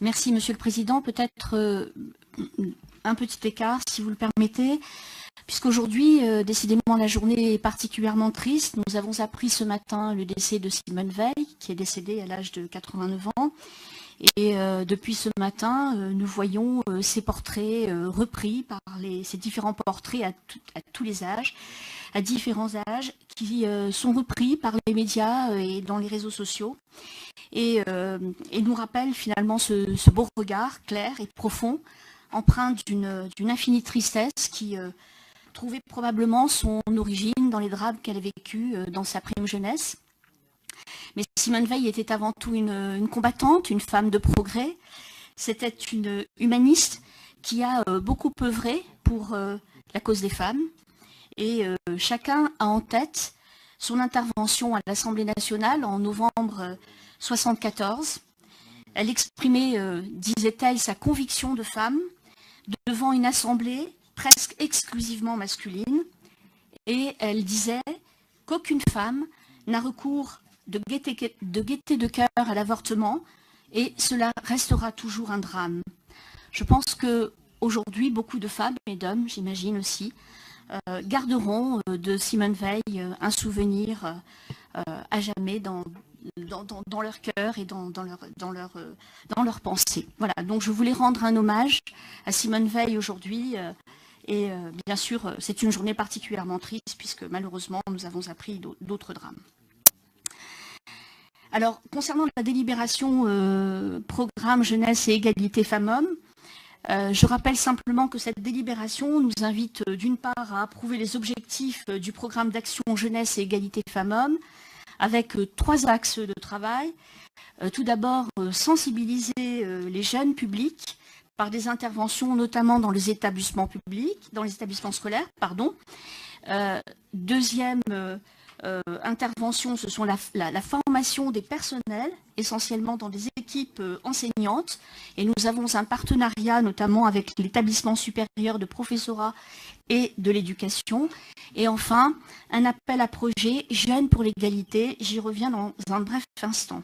Merci, Monsieur le Président. Peut-être un petit écart, si vous le permettez, puisqu'aujourd'hui, décidément, la journée est particulièrement triste. Nous avons appris ce matin le décès de Simone Veil, qui est décédée à l'âge de 89 ans. Et depuis ce matin, nous voyons ces portraits repris par ces différents portraits à tous les âges, à différents âges, qui sont repris par les médias et dans les réseaux sociaux. Et nous rappellent finalement ce beau regard clair et profond, empreint d'une infinie tristesse qui trouvait probablement son origine dans les drames qu'elle a vécus dans sa prime jeunesse. Mais Simone Veil était avant tout une combattante, une femme de progrès. C'était une humaniste qui a beaucoup œuvré pour la cause des femmes. Et chacun a en tête son intervention à l'Assemblée nationale en novembre 1974. Elle exprimait, disait-elle, sa conviction de femme devant une assemblée presque exclusivement masculine. Et elle disait qu'aucune femme n'a recours de gaieté de cœur à l'avortement, et cela restera toujours un drame. Je pense qu'aujourd'hui, beaucoup de femmes et d'hommes, j'imagine aussi, garderont de Simone Veil un souvenir à jamais dans leur cœur et dans leur pensée. Voilà, donc je voulais rendre un hommage à Simone Veil aujourd'hui, et bien sûr, c'est une journée particulièrement triste, puisque malheureusement, nous avons appris d'autres drames. Alors, concernant la délibération programme jeunesse et égalité femmes-hommes, je rappelle simplement que cette délibération nous invite d'une part à approuver les objectifs du programme d'action jeunesse et égalité femmes-hommes avec 3 axes de travail. Tout d'abord, sensibiliser les jeunes publics par des interventions notamment dans les établissements publics, dans les établissements scolaires, pardon. Deuxième intervention, ce sont la formation des personnels, essentiellement dans des équipes enseignantes. Et nous avons un partenariat notamment avec l'établissement supérieur de professorat et de l'éducation. Et enfin, un appel à projet Jeunes pour l'égalité. J'y reviens dans un bref instant.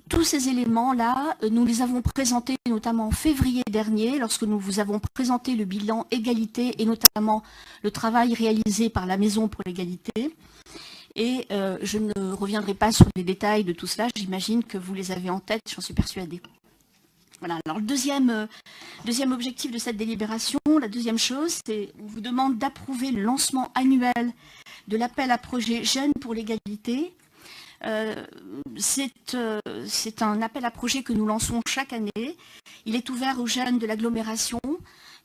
Tous ces éléments-là, nous les avons présentés notamment en février dernier, lorsque nous vous avons présenté le bilan égalité et notamment le travail réalisé par la Maison pour l'égalité. Et je ne reviendrai pas sur les détails de tout cela, j'imagine que vous les avez en tête, j'en suis persuadée. Voilà, alors le deuxième objectif de cette délibération, la deuxième chose, c'est on vous demande d'approuver le lancement annuel de l'appel à projet Jeunes pour l'égalité. C'est un appel à projet que nous lançons chaque année. Il est ouvert aux jeunes de l'agglomération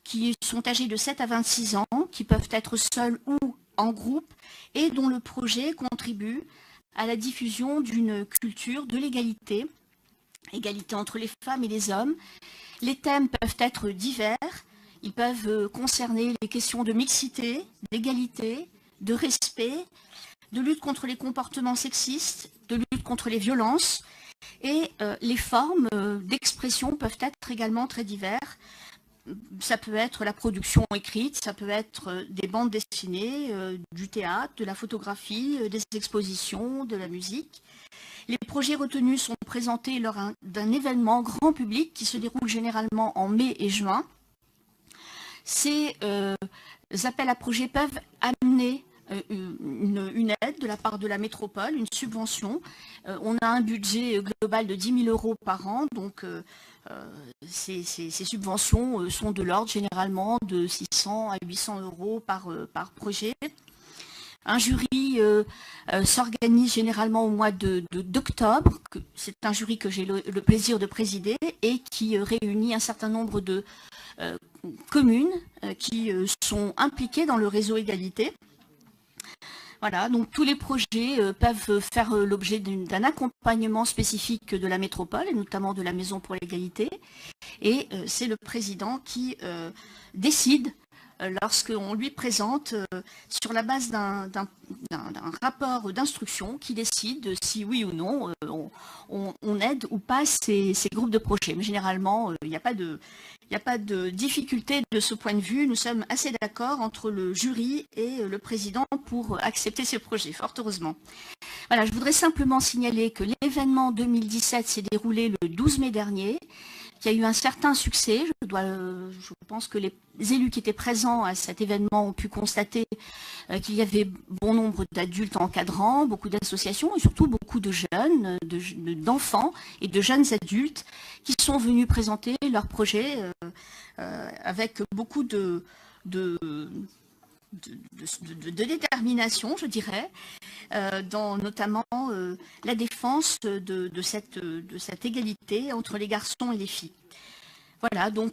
qui sont âgés de 7 à 26 ans, qui peuvent être seuls ou en groupe, et dont le projet contribue à la diffusion d'une culture de l'égalité, égalité entre les femmes et les hommes. Les thèmes peuvent être divers, ils peuvent concerner les questions de mixité, d'égalité, de respect, de lutte contre les comportements sexistes, de lutte contre les violences, et les formes d'expression peuvent être également très diverses. Ça peut être la production écrite, ça peut être des bandes dessinées, du théâtre, de la photographie, des expositions, de la musique. Les projets retenus sont présentés lors d'un événement grand public qui se déroule généralement en mai et juin. Ces appels à projets peuvent amener une aide de la part de la métropole, une subvention. On a un budget global de 10 000 € par an, donc ces subventions sont de l'ordre généralement de 600 à 800 € par projet. Un jury s'organise généralement au mois d'octobre. C'est un jury que j'ai le plaisir de présider et qui réunit un certain nombre de communes qui sont impliquées dans le réseau égalité. Voilà, donc tous les projets peuvent faire l'objet d'un accompagnement spécifique de la métropole, et notamment de la Maison pour l'égalité. Et c'est le président qui décide, lorsqu'on lui présente, sur la base d'un rapport d'instruction, qui décide si oui ou non on aide ou pas ces groupes de projets. Mais généralement, il n'y a pas de difficulté de ce point de vue. Nous sommes assez d'accord entre le jury et le président pour accepter ces projets, fort heureusement. Voilà, je voudrais simplement signaler que l'événement 2017 s'est déroulé le 12 mai dernier. qui a eu un certain succès. Je pense que les élus qui étaient présents à cet événement ont pu constater qu'il y avait bon nombre d'adultes encadrants, beaucoup d'associations et surtout beaucoup de jeunes, d'enfants et de jeunes adultes qui sont venus présenter leurs projets avec beaucoup de détermination, je dirais, dans notamment la défense de cette égalité entre les garçons et les filles. Voilà, donc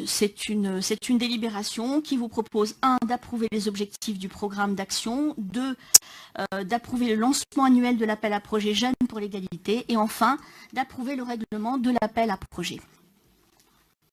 c'est une délibération qui vous propose, 1, d'approuver les objectifs du programme d'action, 2, d'approuver le lancement annuel de l'appel à projet Jeunes pour l'égalité, et enfin, d'approuver le règlement de l'appel à projet.